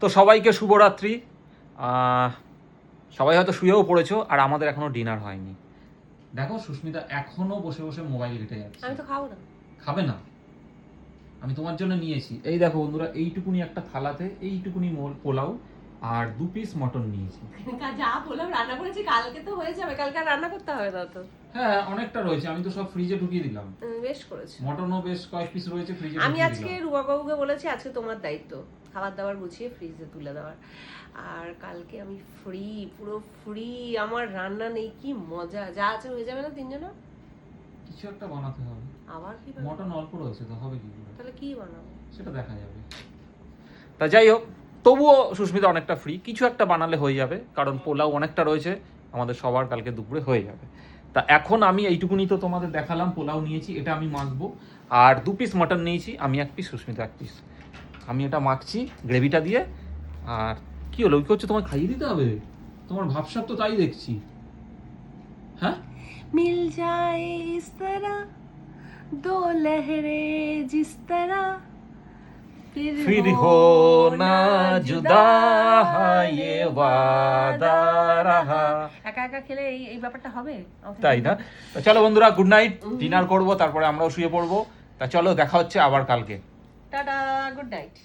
তো সবাইকে শুভরাত্রি। সবাই হয়তো শুয়েও পড়েছো, আর আমাদের এখনো ডিনার হয়নি। দেখো সুস্মিতা এখনো বসে বসে মোবাইল ঘেটে যাচ্ছে। আমি তো খাবো না। খাবে না? আমি তোমার জন্য নিয়েছি। এই দেখো বন্ধুরা, এইটুকুনি একটা থালাতে এইটুকুনি পোলাও আর 2 পিস মটন নিয়েছি। যা পোলাও রান্না করেছি কালকে তো হয়ে যাবে, কালকে আর রান্না করতে হবে না তো। হ্যাঁ অনেকটা রয়েছে, আমি তো সব ফ্রিজে ঢুকিয়ে দিলাম। বেশ করেছি। মটনও বেশ কয়েক পিস রয়েছে ফ্রিজে। আমি আজকে রুবা বাবুকে বলেছি আজকে তোমার দায়িত্ব খাবার দাবার গুছিয়ে ফ্রিজে তুলে দেওয়ার, আর কালকে আমি ফ্রি, পুরো ফ্রি। আমার রান্না নেই, কি মজা। যা আছে হয়ে যাবে না তিনজনের? কিছু একটা বানাতে হবে। আবার কি মটন অল্প রয়েছে তো, হবে কি? তাহলে কি বানাবো সেটা দেখা যাবে। তা যাই হোক, তবুও সুস্মিতা অনেকটা ফ্রি, কিছু একটা বানালে হয়ে যাবে, কারণ পোলাও অনেকটা রয়েছে, আমাদের সবার কালকে দুপুরে হয়ে যাবে। তা এখন আমি এইটুকুনি তো তোমাদের দেখালাম, পোলাও নিয়েছি, এটা আমি মাখবো। আর 2 পিস মাটন নিয়েছি, আমি 1 পিস, সুস্মিতা 1 পিস। আমি এটা মাখছি গ্রেভিটা দিয়ে। আর কি হলো, কি হচ্ছে, তোমায় খাইয়ে দিতে হবে? তোমার ভাবসাব তো তাই দেখছি। হ্যাঁ, মিল যায় ইস তরহ দো লহরে জিস তরহ फिर हो ना जुदा ये वादा रहा। একা একা খেলে এই ব্যাপারটা হবে? তাই না? তা চলো বন্ধুরা, গুড নাইট। ডিনার করবো, তারপরে আমরাও শুয়ে পড়বো। তা চলো, দেখা হচ্ছে আবার কালকে। Tata, good night.